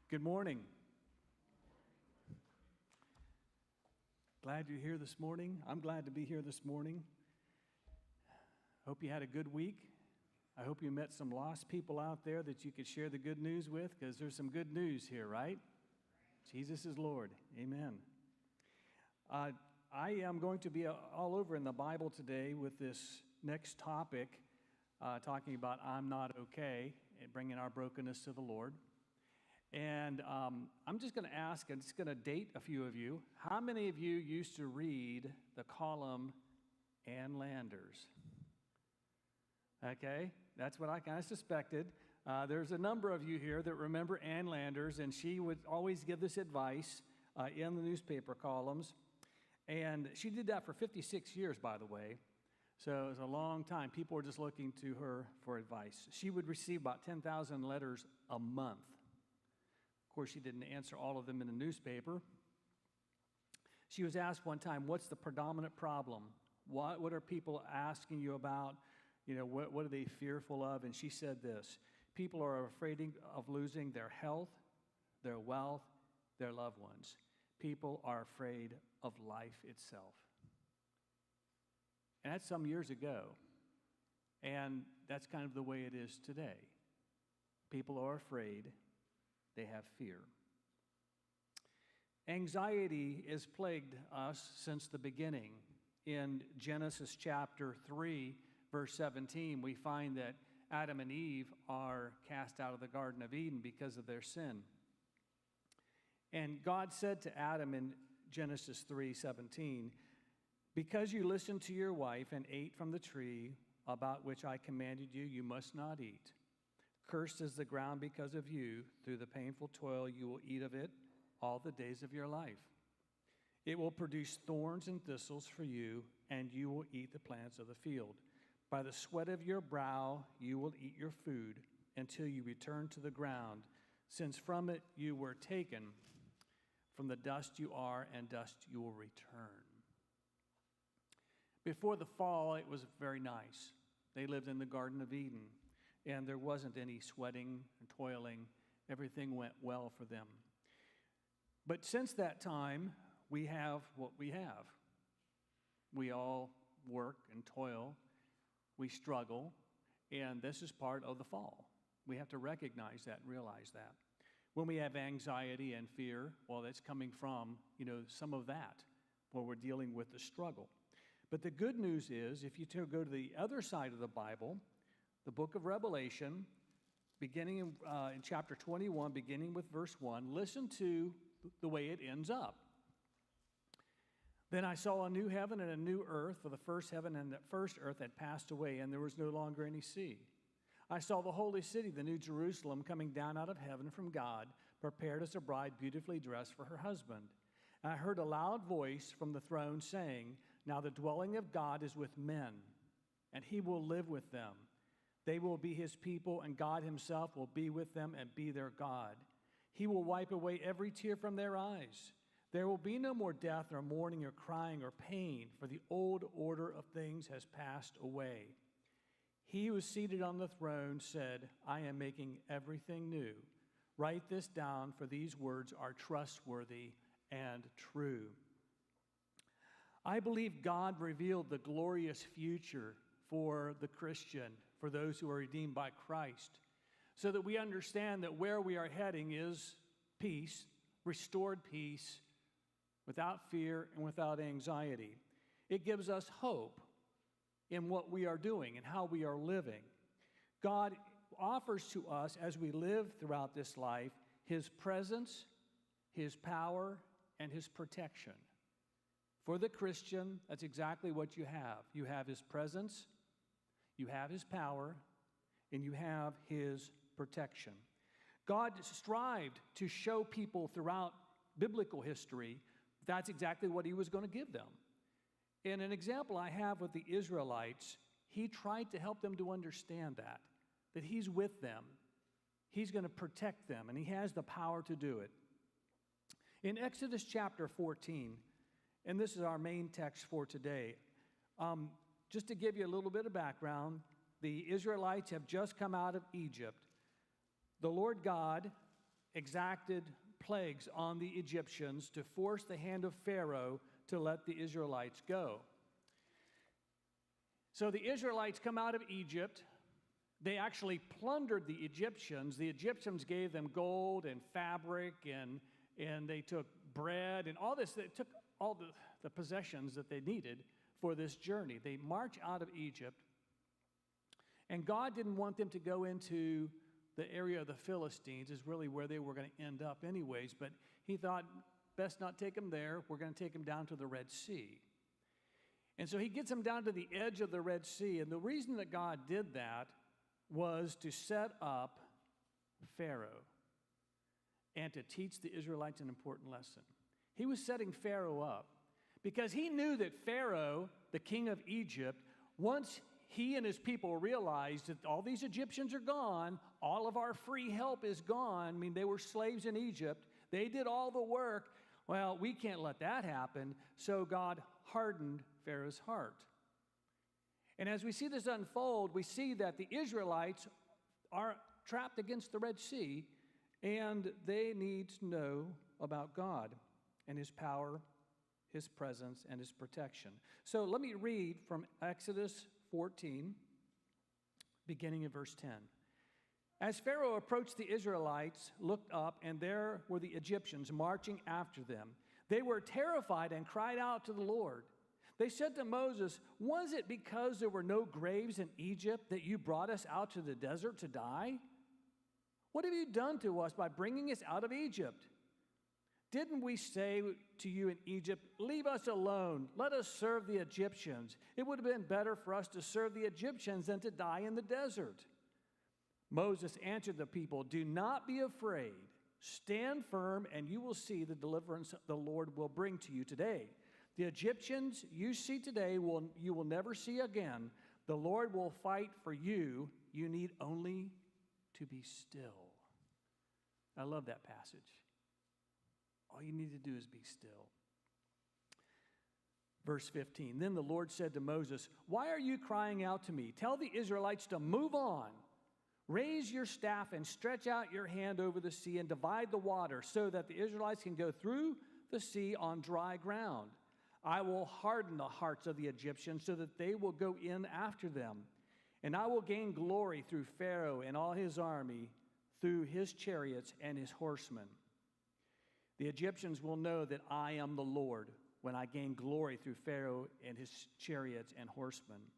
Good morning. Glad you're here this morning. I'm glad to be here this morning. Hope you had a good week. I hope you met some lost people out there that you could share the good news with, because there's some good news here, right? Jesus is Lord. Amen. I am going to be all over in the Bible today with this next topic, talking about I'm not okay, and bringing our brokenness to the Lord. And I'm just going to ask, and it's going to date a few of you, how many of you used to read the column Ann Landers? Okay, that's what I kind of suspected. There's a number of you here that remember Ann Landers, and she would always give this advice in the newspaper columns. And she did that for 56 years, by the way. So it was a long time. People were just looking to her for advice. She would receive about 10,000 letters a month. Of course, she didn't answer all of them in the newspaper. She was asked one time, what's the predominant problem? What are people asking you about? You know, what are they fearful of? And she said this: people are afraid of losing their health, their wealth, their loved ones. People are afraid of life itself. And that's some years ago. And that's kind of the way it is today. People are afraid. They have fear. Anxiety has plagued us since the beginning. In Genesis chapter 3, verse 17, we find that Adam and Eve are cast out of the Garden of Eden because of their sin. And God said to Adam in Genesis 3:17, because you listened to your wife and ate from the tree about which I commanded you, you must not eat. Cursed is the ground because of you. Through the painful toil you will eat of it all the days of your life. It will produce thorns and thistles for you, and you will eat the plants of the field. By the sweat of your brow you will eat your food until you return to the ground, since from it you were taken. From the dust you are, and dust you will return. Before the fall, it was very nice. They lived in the Garden of Eden. And there wasn't any sweating and toiling. Everything went well for them. But since that time, we have what we have. We all work and toil. We struggle. And this is part of the fall. We have to recognize that and realize that. When we have anxiety and fear, well, that's coming from, some of that, where we're dealing with the struggle. But the good news is, if you go to the other side of the Bible, the book of Revelation, beginning in chapter 21, beginning with verse 1, listen to the way it ends up. Then I saw a new heaven and a new earth, for the first heaven and the first earth had passed away, and there was no longer any sea. I saw the holy city, the new Jerusalem, coming down out of heaven from God, prepared as a bride beautifully dressed for her husband. And I heard a loud voice from the throne saying, now the dwelling of God is with men, and he will live with them. They will be his people, and God himself will be with them and be their God. He will wipe away every tear from their eyes. There will be no more death or mourning or crying or pain, for the old order of things has passed away. He who is seated on the throne said, I am making everything new. Write this down, for these words are trustworthy and true. I believe God revealed the glorious future for the Christian, for those who are redeemed by Christ, so that we understand that where we are heading is peace, restored peace, without fear and without anxiety. It gives us hope in what we are doing and how we are living. God offers to us, as we live throughout this life, his presence, his power, and his protection. For the Christian, that's exactly what you have. You have his presence, you have his power, and you have his protection. God strived to show people throughout biblical history that's exactly what he was going to give them. And an example I have with the Israelites, he tried to help them to understand that he's with them. He's going to protect them, and he has the power to do it. In Exodus chapter 14, and this is our main text for today, just to give you a little bit of background, the Israelites have just come out of Egypt. The Lord God exacted plagues on the Egyptians to force the hand of Pharaoh to let the Israelites go. So the Israelites come out of Egypt. They actually plundered the Egyptians. The Egyptians gave them gold and fabric, and they took bread and all this. They took all the possessions that they needed for this journey. They march out of Egypt, and God didn't want them to go into the area of the Philistines, is really where they were going to end up anyways, but he thought, best not take them there. We're going to take them down to the Red Sea. And so he gets them down to the edge of the Red Sea, and the reason that God did that was to set up Pharaoh and to teach the Israelites an important lesson. He was setting Pharaoh up because he knew that Pharaoh, the king of Egypt, once he and his people realized that all these Egyptians are gone, all of our free help is gone. I mean, they were slaves in Egypt. They did all the work. Well, we can't let that happen. So God hardened Pharaoh's heart. And as we see this unfold, we see that the Israelites are trapped against the Red Sea, and they need to know about God and his power, his presence, and his protection. So let me read from Exodus 14, beginning in verse 10. As Pharaoh approached, the Israelites looked up, and there were the Egyptians marching after them. They were terrified and cried out to the Lord. They said to Moses, "Was it because there were no graves in Egypt that you brought us out to the desert to die? What have you done to us by bringing us out of Egypt? Didn't we say to you in Egypt, 'Leave us alone, let us serve the Egyptians'? It would have been better for us to serve the Egyptians than to die in the desert." Moses answered the people, "Do not be afraid. Stand firm, and you will see the deliverance the Lord will bring to you today. The Egyptians you see today you will never see again. The Lord will fight for you. You need only to be still." I love that passage. All you need to do is be still. Verse 15, then the Lord said to Moses, "Why are you crying out to me? Tell the Israelites to move on. Raise your staff and stretch out your hand over the sea and divide the water so that the Israelites can go through the sea on dry ground. I will harden the hearts of the Egyptians so that they will go in after them. And I will gain glory through Pharaoh and all his army, through his chariots and his horsemen. The Egyptians will know that I am the Lord when I gain glory through Pharaoh and his chariots and horsemen."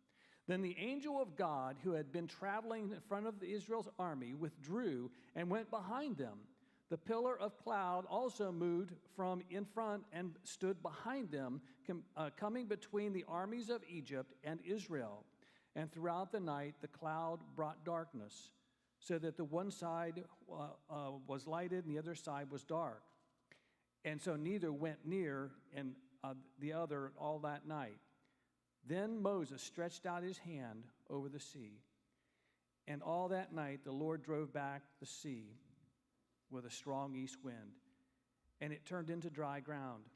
Then the angel of God, who had been traveling in front of Israel's army, withdrew and went behind them. The pillar of cloud also moved from in front and stood behind them, coming between the armies of Egypt and Israel. And throughout the night, the cloud brought darkness, so that the one side was lighted and the other side was dark. And so neither went near and the other all that night. Then Moses stretched out his hand over the sea. And all that night the Lord drove back the sea with a strong east wind, and it turned into dry ground.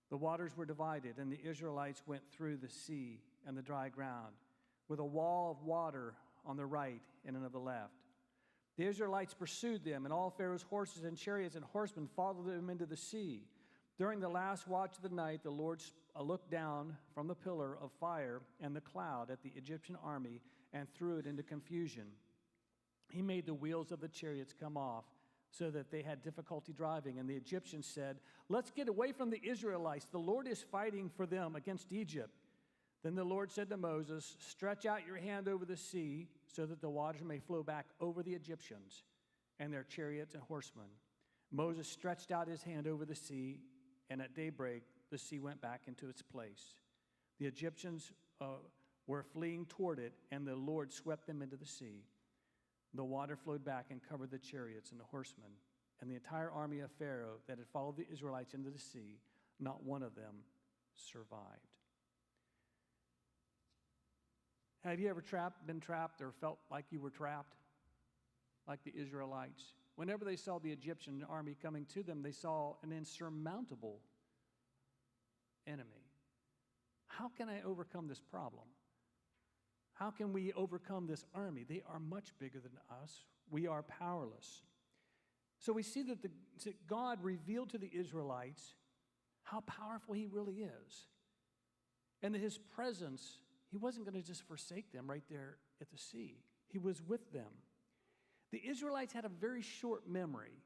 The waters were divided, and the Israelites went through the sea and the dry ground, with a wall of water on the right and on the left. The Israelites pursued them, and all Pharaoh's horses and chariots and horsemen followed them into the sea. During the last watch of the night, the Lord looked down from the pillar of fire and the cloud at the Egyptian army and threw it into confusion. He made the wheels of the chariots come off, so that they had difficulty driving. And the Egyptians said, "Let's get away from the Israelites. The Lord is fighting for them against Egypt." Then the Lord said to Moses, "Stretch out your hand over the sea, so that the waters may flow back over the Egyptians and their chariots and horsemen." Moses stretched out his hand over the sea, and at daybreak the sea went back into its place. The Egyptians were fleeing toward it, and the Lord swept them into the sea. The water flowed back and covered the chariots and the horsemen, and the entire army of Pharaoh that had followed the Israelites into the sea. Not one of them survived. Have you ever been trapped or felt like you were trapped? Like the Israelites. Whenever they saw the Egyptian army coming to them, they saw an insurmountable enemy. How can I overcome this problem? How can we overcome this army? They are much bigger than us. We are powerless. So we see that God revealed to the Israelites how powerful he really is. And that his presence, he wasn't going to just forsake them right there at the sea. He was with them. The Israelites had a very short memory.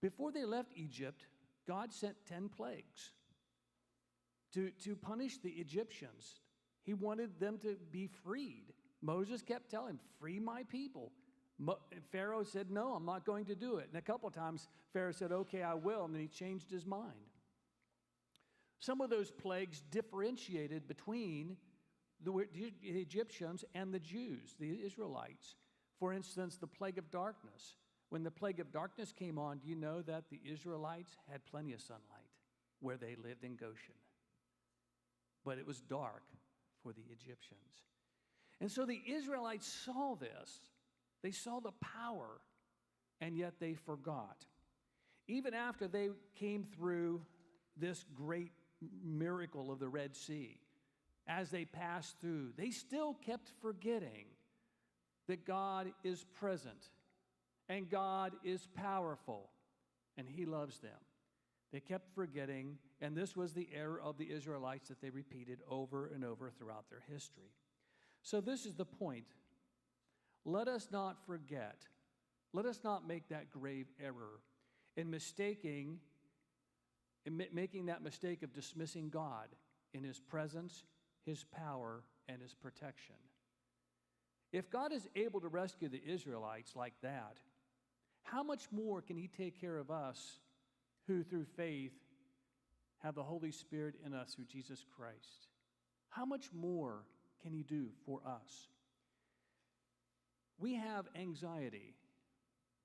Before they left Egypt, God sent 10 plagues to punish the Egyptians. He wanted them to be freed. Moses kept telling him, free my people. Pharaoh said, no, I'm not going to do it. And a couple of times, Pharaoh said, okay, I will. And then he changed his mind. Some of those plagues differentiated between the Egyptians and the Jews, the Israelites. For instance, the plague of darkness. When the plague of darkness came on, do you know that the Israelites had plenty of sunlight where they lived in Goshen? But it was dark for the Egyptians. And so the Israelites saw this. They saw the power, and yet they forgot. Even after they came through this great miracle of the Red Sea, as they passed through, they still kept forgetting that God is present and God is powerful and he loves them. They kept forgetting, and this was the error of the Israelites that they repeated over and over throughout their history. So this is the point. Let us not forget. Let us not make that grave error in making that mistake of dismissing God in his presence, his power, and his protection. If God is able to rescue the Israelites like that, how much more can he take care of us who through faith have the Holy Spirit in us through Jesus Christ? How much more can he do for us? We have anxiety.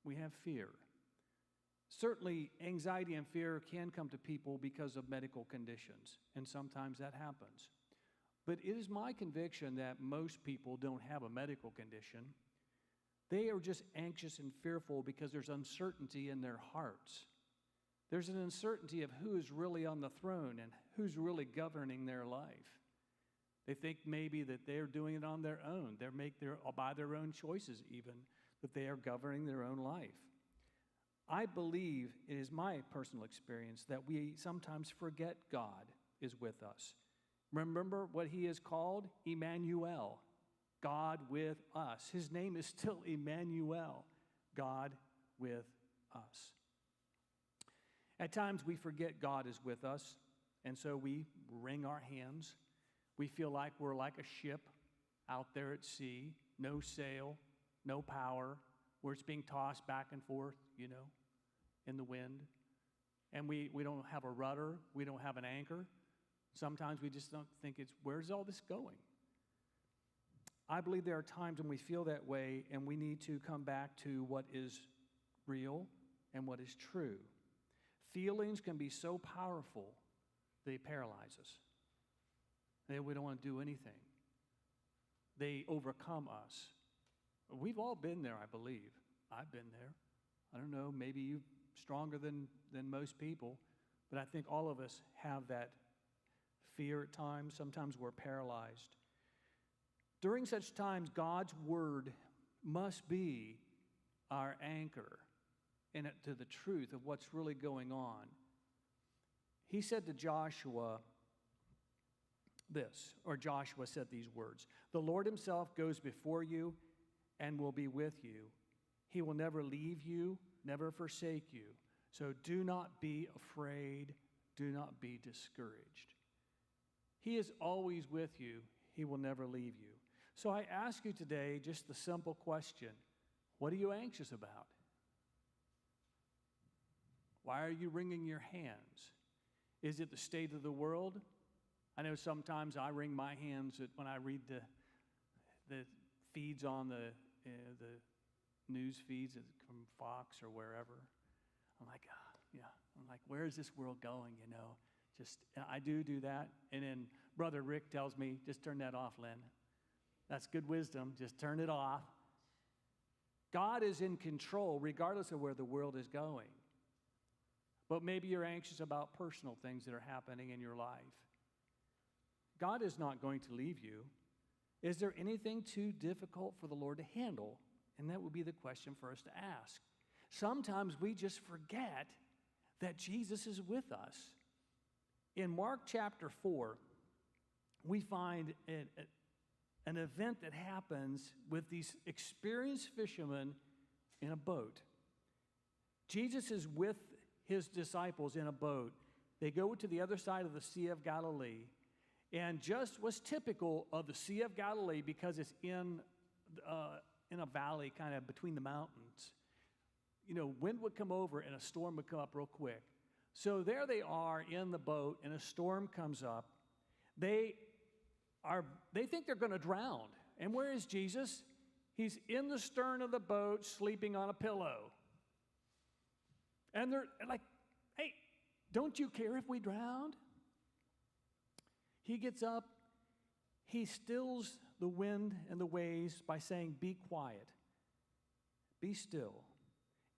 We have fear. Certainly, anxiety and fear can come to people because of medical conditions, and sometimes that happens. But it is my conviction that most people don't have a medical condition. They are just anxious and fearful because there's uncertainty in their hearts. There's an uncertainty of who is really on the throne and who's really governing their life. They think maybe that they're doing it on their own. They by their own choices even, that they are governing their own life. I believe, it is my personal experience, that we sometimes forget God is with us. Remember what he is called? Emmanuel, God with us. His name is still Emmanuel, God with us. At times we forget God is with us, and so we wring our hands. We feel like we're like a ship out there at sea, no sail, no power, where it's being tossed back and forth, in the wind. And we don't have a rudder, we don't have an anchor. Sometimes we just don't think where's all this going? I believe there are times when we feel that way, and we need to come back to what is real and what is true. Feelings can be so powerful, they paralyze us. We don't want to do anything. They overcome us. We've all been there, I believe. I've been there. I don't know, maybe you're stronger than most people, but I think all of us have that fear at times. Sometimes we're paralyzed. During such times, God's word must be our anchor to the truth of what's really going on. He said to Joshua Joshua said these words, "The Lord himself goes before you and will be with you. He will never leave you, never forsake you. So do not be afraid, do not be discouraged." He is always with you. He will never leave you. So I ask you today just the simple question, what are you anxious about? Why are you wringing your hands? Is it the state of the world? I know sometimes I wring my hands when I read the feeds on the news feeds from Fox or wherever. I'm like, where is this world going, I do that. And then Brother Rick tells me, just turn that off, Len. That's good wisdom. Just turn it off. God is in control regardless of where the world is going. But maybe you're anxious about personal things that are happening in your life. God is not going to leave you. Is there anything too difficult for the Lord to handle? And that would be the question for us to ask. Sometimes we just forget that Jesus is with us. In Mark chapter 4, we find an event that happens with these experienced fishermen in a boat. Jesus is with his disciples in a boat. They go to the other side of the Sea of Galilee. And just was typical of the Sea of Galilee because it's in a valley kind of between the mountains. You know, wind would come over and a storm would come up real quick. So there they are in the boat and a storm comes up. They think they're going to drown. And where is Jesus? He's in the stern of the boat sleeping on a pillow. And they're like, hey, don't you care if we drowned? He gets up, he stills the wind and the waves by saying, be quiet, be still.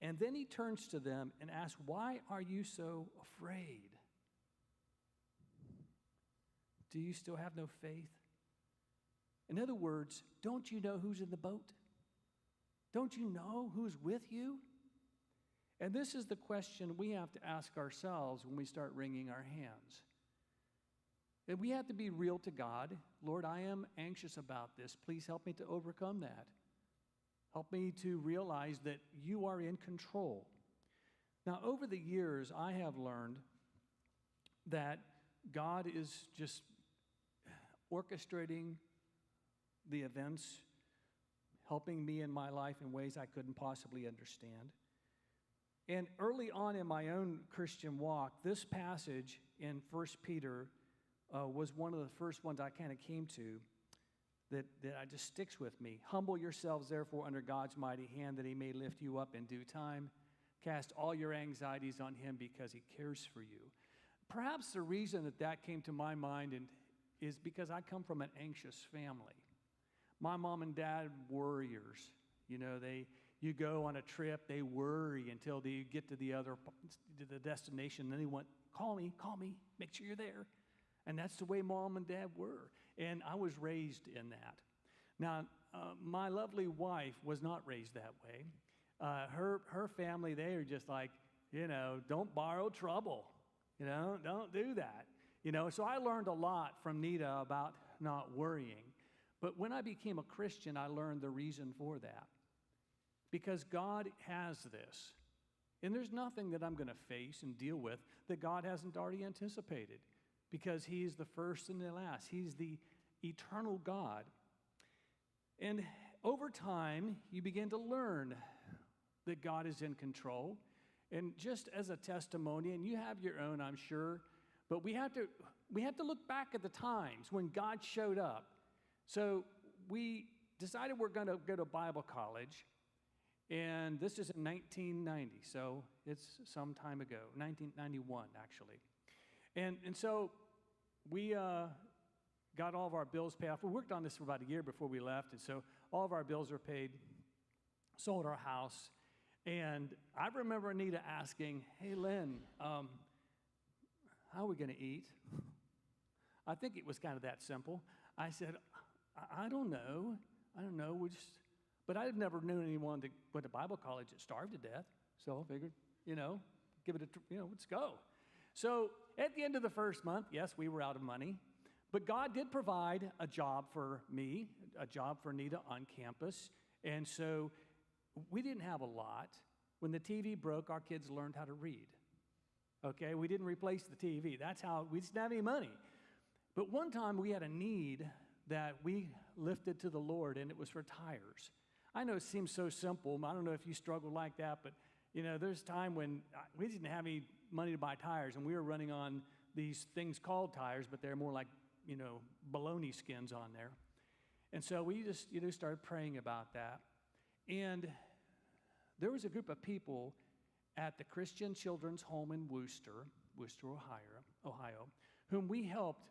And then he turns to them and asks, why are you so afraid? Do you still have no faith? In other words, don't you know who's in the boat? Don't you know who's with you? And this is the question we have to ask ourselves when we start wringing our hands. And we have to be real to God. Lord, I am anxious about this. Please help me to overcome that. Help me to realize that you are in control. Now, over the years, I have learned that God is just orchestrating the events, helping me in my life in ways I couldn't possibly understand. And early on in my own Christian walk, this passage in 1 Peter was one of the first ones I kind of came to that I just sticks with me. Humble yourselves, therefore, under God's mighty hand, that he may lift you up in due time. Cast all your anxieties on him because he cares for you. Perhaps the reason that came to my mind is because I come from an anxious family. My mom and dad, worriers. You know, you go on a trip, they worry until they get to the destination, then they want, call me, make sure you're there. And that's the way mom and dad were. And I was raised in that. Now, my lovely wife was not raised that way. Her family, they are just like, you know, don't borrow trouble. You know, don't do that. You know, so I learned a lot from Nita about not worrying. But when I became a Christian, I learned the reason for that. Because God has this. And there's nothing that I'm going to face and deal with that God hasn't already anticipated. Because he's the first and the last. He's the eternal God. And over time, you begin to learn that God is in control. And just as a testimony, and you have your own, I'm sure, but we have to look back at the times when God showed up. So we decided we're going to go to Bible college. And this is in 1990, so it's some time ago, 1991, actually. And so we got all of our bills paid off. We worked on this for about a year before we left, and so all of our bills were paid, sold our house. And I remember Anita asking, hey, Lynn, how are we going to eat? I think it was kind of that simple. I said, I don't know. But I've never known anyone that went to Bible college that starved to death. So I figured, give it let's go. So at the end of the first month, yes, we were out of money. But God did provide a job for me, a job for Nita on campus. And so we didn't have a lot. When the TV broke, our kids learned how to read. Okay, we didn't replace the TV. That's how, we didn't have any money. But one time we had a need that we lifted to the Lord, and it was for tires. I know it seems so simple. I don't know if you struggle like that, but there's time when we didn't have any money to buy tires, and we were running on these things called tires, but they're more like, bologna skins on there. And so we just, started praying about that. And there was a group of people at the Christian Children's Home in Worcester, Ohio, whom we helped.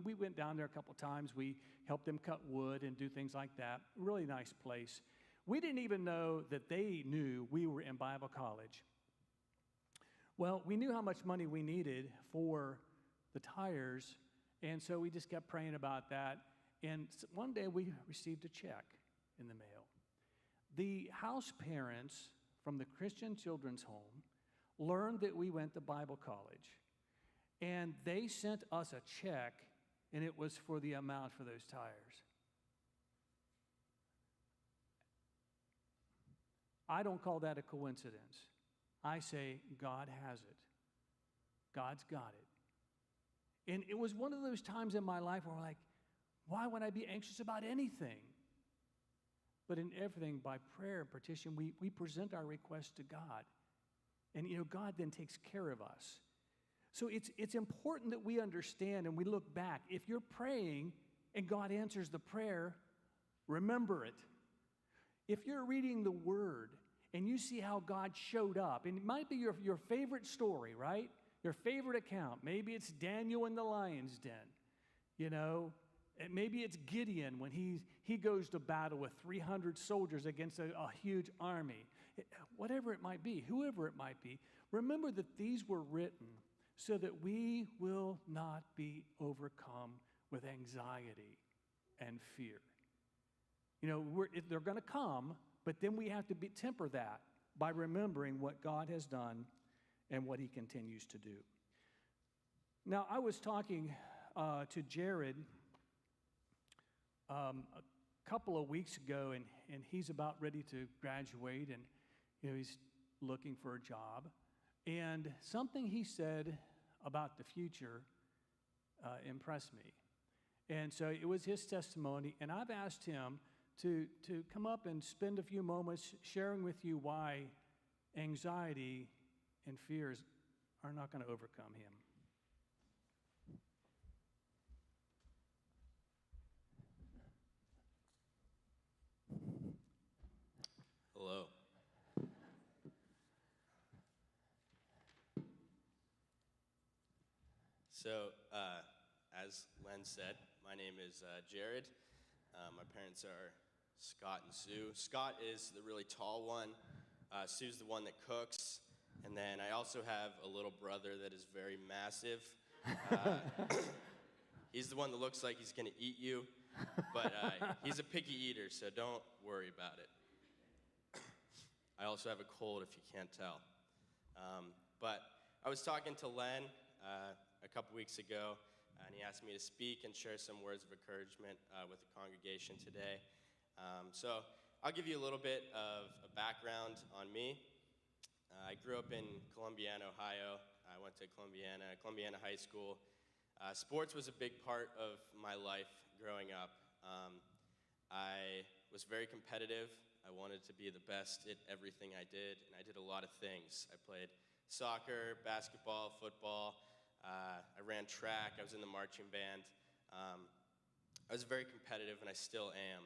We went down there a couple times. We helped them cut wood and do things like that. Really nice place. We didn't even know that they knew we were in Bible college. Well, we knew how much money we needed for the tires, and so we just kept praying about that. And one day we received a check in the mail. The house parents from the Christian Children's Home learned that we went to Bible college, and they sent us a check, and it was for the amount for those tires. I don't call that a coincidence. I say God has it. God's got it. And it was one of those times in my life where I'm like, why would I be anxious about anything? But in everything, by prayer and petition, we present our request to God. And, God then takes care of us. So it's important that we understand and we look back. If you're praying and God answers the prayer, remember it. If you're reading the Word and you see how God showed up, and it might be your favorite story, right? Your favorite account. Maybe it's Daniel in the lion's den, And maybe it's Gideon when he goes to battle with 300 soldiers against a huge army. Whatever it might be, whoever it might be, remember that these were written so that we will not be overcome with anxiety and fear. They're going to come, but then we have to temper that by remembering what God has done and what he continues to do. Now, I was talking to Jared a couple of weeks ago, and he's about ready to graduate, and he's looking for a job. And something he said about the future impressed me. And so it was his testimony, and I've asked him to come up and spend a few moments sharing with you why anxiety and fears are not going to overcome him. Hello. So, as Len said, my name is Jared. My parents are Scott and Sue. Scott is the really tall one. Sue's the one that cooks. And then I also have a little brother that is very massive. He's the one that looks like he's going to eat you. But he's a picky eater, so don't worry about it. I also have a cold, if you can't tell. But I was talking to Len a couple weeks ago, and he asked me to speak and share some words of encouragement with the congregation today. So I'll give you a little bit of a background on me. I grew up in Columbiana, Ohio. I went to Columbiana High School. Sports was a big part of my life growing up. I was very competitive. I wanted to be the best at everything I did, and I did a lot of things. I played soccer, basketball, football. I ran track. I was in the marching band. I was very competitive, and I still am.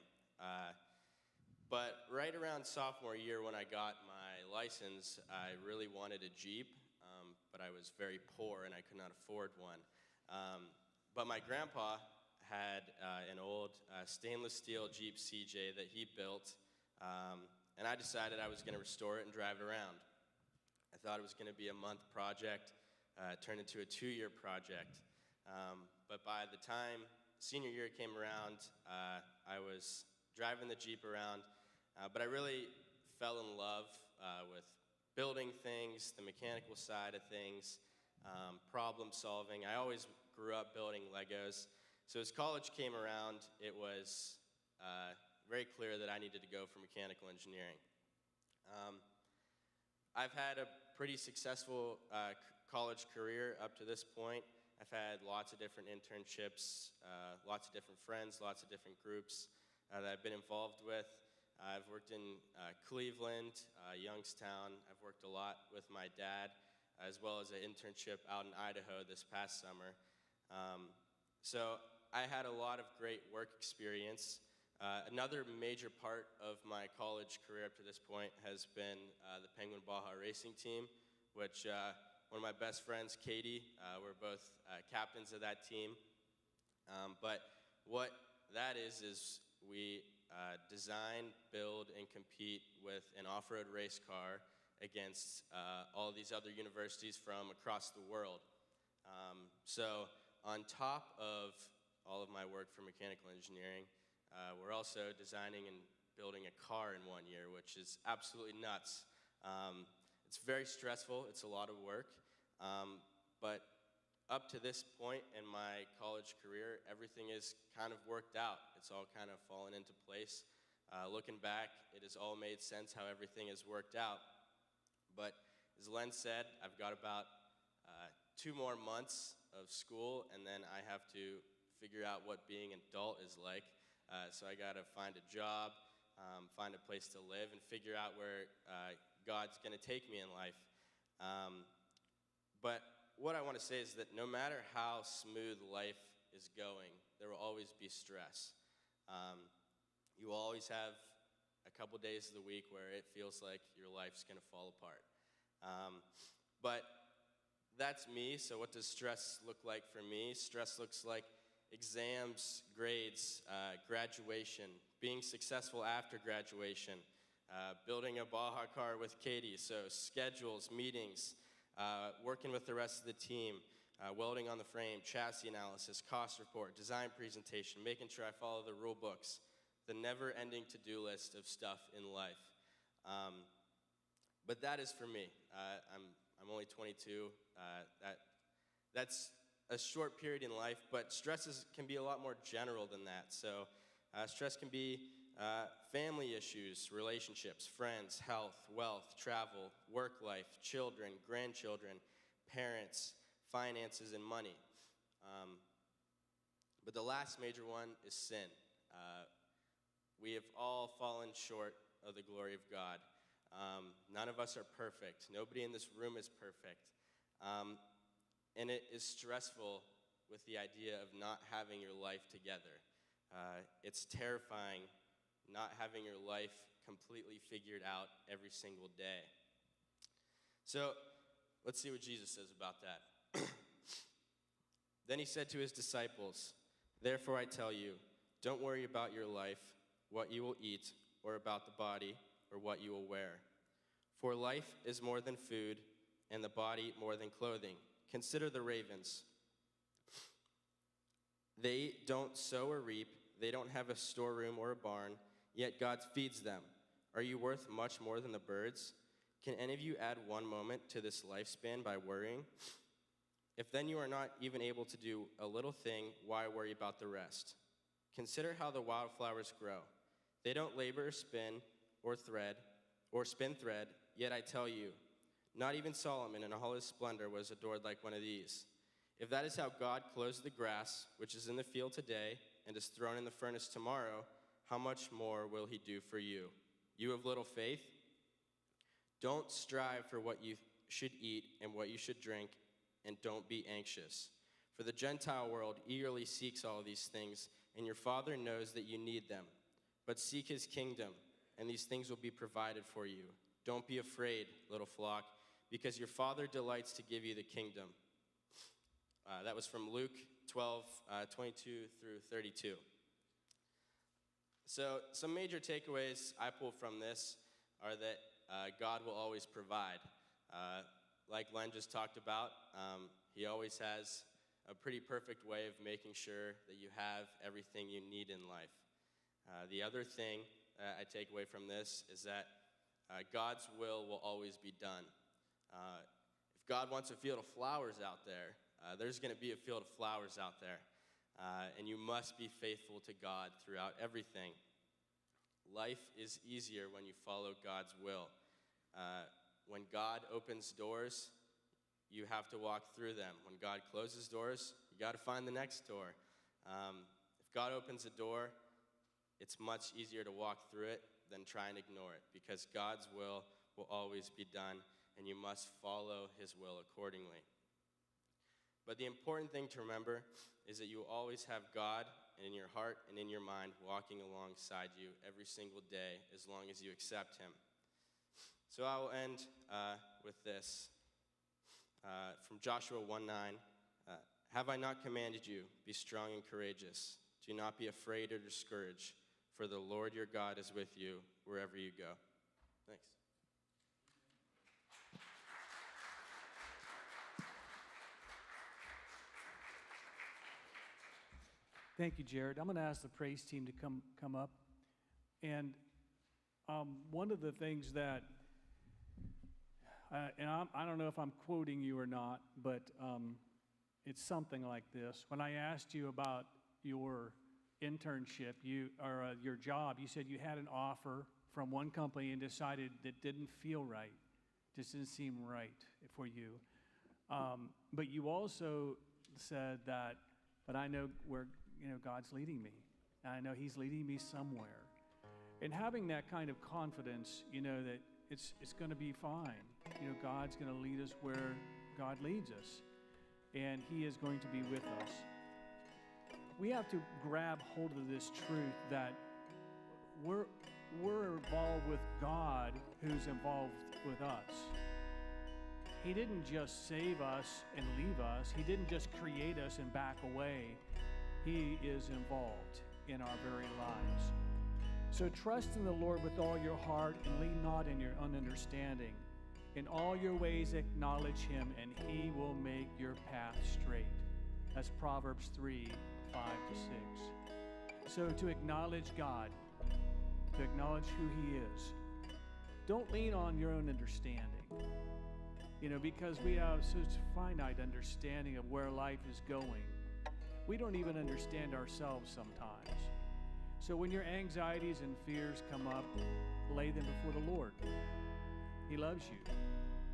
But right around sophomore year when I got my license, I really wanted a Jeep, but I was very poor, and I could not afford one. But my grandpa had an old stainless steel Jeep CJ that he built, and I decided I was going to restore it and drive it around. I thought it was going to be a month project. It turned into a 2-year project. But by the time senior year came around, I was driving the Jeep around, but I really fell in love with building things, the mechanical side of things, problem solving. I always grew up building Legos. So as college came around, it was very clear that I needed to go for mechanical engineering. I've had a pretty successful college career up to this point. I've had lots of different internships, lots of different friends, lots of different groups that I've been involved with. I've worked in Cleveland, Youngstown. I've worked a lot with my dad, as well as an internship out in Idaho this past summer. So I had a lot of great work experience. Another major part of my college career up to this point has been the Penguin Baja Racing Team, which one of my best friends, Katie, we're both captains of that team. But what that is we design, build, and compete with an off-road race car against all these other universities from across the world. So on top of all of my work for mechanical engineering, we're also designing and building a car in 1 year, which is absolutely nuts. It's very stressful. It's a lot of work. But up to this point in my college career, everything is kind of worked out. It's all kind of fallen into place. Looking back, it has all made sense how everything has worked out. But as Len said, I've got about 2 more months of school, and then I have to figure out what being an adult is like. So I got to find a job, find a place to live, and figure out where God's going to take me in life. But what I want to say is that no matter how smooth life is going, there will always be stress. You will always have a couple days of the week where it feels like your life's going to fall apart. But that's me, so what does stress look like for me? Stress looks like exams, grades, graduation, being successful after graduation, building a Baja car with Katie, so schedules, meetings, working with the rest of the team, welding on the frame, chassis analysis, cost report, design presentation, making sure I follow the rule books, the never-ending to-do list of stuff in life. But that is for me. I'm only 22. That's a short period in life, but stresses can be a lot more general than that. So stress can be family issues, relationships, friends, health, wealth, travel, work life, children, grandchildren, parents, finances, and money. But the last major one is sin. We have all fallen short of the glory of God. None of us are perfect. Nobody in this room is perfect. And it is stressful with the idea of not having your life together. It's terrifying not having your life completely figured out every single day. So let's see what Jesus says about that. Then he said to his disciples, "Therefore I tell you, don't worry about your life, what you will eat, or about the body, or what you will wear. For life is more than food, and the body more than clothing. Consider the ravens. They don't sow or reap, they don't have a storeroom or a barn, yet God feeds them. Are you worth much more than the birds? Can any of you add 1 moment to this lifespan by worrying? If then you are not even able to do a little thing, why worry about the rest? Consider how the wildflowers grow. They don't labor or spin thread, yet I tell you, not even Solomon in all his splendor was adored like one of these. If that is how God clothes the grass, which is in the field today and is thrown in the furnace tomorrow, how much more will he do for you? You have little faith? Don't strive for what you should eat and what you should drink, and don't be anxious. For the Gentile world eagerly seeks all these things, and your Father knows that you need them. But seek his kingdom, and these things will be provided for you. Don't be afraid, little flock, because your Father delights to give you the kingdom." That was from Luke 12, 22 through 32. So some major takeaways I pull from this are that God will always provide. Like Len just talked about, he always has a pretty perfect way of making sure that you have everything you need in life. The other thing I take away from this is that God's will always be done. If God wants a field of flowers out there, there's going to be a field of flowers out there. And you must be faithful to God throughout everything. Life is easier when you follow God's will. When God opens doors, you have to walk through them. When God closes doors, you got to find the next door. If God opens a door, it's much easier to walk through it than try and ignore it, because God's will always be done, and you must follow his will accordingly. But the important thing to remember is that you will always have God in your heart and in your mind walking alongside you every single day as long as you accept him. So I will end with this from Joshua 1:9. Have I not commanded you, be strong and courageous. Do not be afraid or discouraged, for the Lord your God is with you wherever you go. Thanks. Thank you, Jared. I'm going to ask the praise team to come up. And one of the things that I don't know if I'm quoting you or not, but it's something like this. When I asked you about your internship, your job, you said you had an offer from one company and decided it didn't feel right, just didn't seem right for you. But you also said that, but I know where God's leading me. I know He's leading me somewhere. And having that kind of confidence, that it's going to be fine. God's going to lead us where God leads us, and He is going to be with us. We have to grab hold of this truth that we're involved with God, who's involved with us. He didn't just save us and leave us. He didn't just create us and back away. He is involved in our very lives. So trust in the Lord with all your heart and lean not in your own understanding. In all your ways acknowledge Him, and He will make your path straight. That's Proverbs 3, 5 to 6. So to acknowledge God, to acknowledge who He is. Don't lean on your own understanding. Because we have such finite understanding of where life is going. We don't even understand ourselves sometimes. So when your anxieties and fears come up, lay them before the Lord. He loves you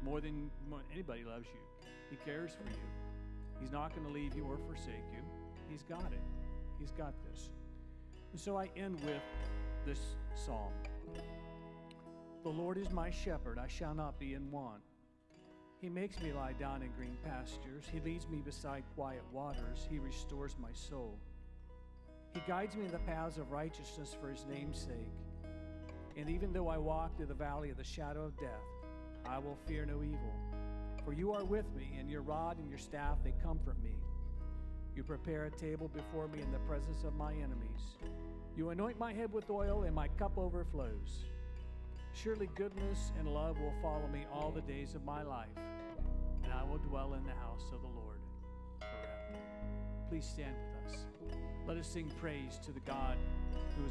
more than anybody loves you. He cares for you. He's not going to leave you or forsake you. He's got it. He's got this. And so I end with this psalm. The Lord is my shepherd, I shall not be in want. He makes me lie down in green pastures. He leads me beside quiet waters. He restores my soul. He guides me in the paths of righteousness for His name's sake. And even though I walk through the valley of the shadow of death, I will fear no evil. For you are with me, and your rod and your staff, they comfort me. You prepare a table before me in the presence of my enemies. You anoint my head with oil, and my cup overflows. Surely goodness and love will follow me all the days of my life, and I will dwell in the house of the Lord forever. Please stand with us. Let us sing praise to the God who is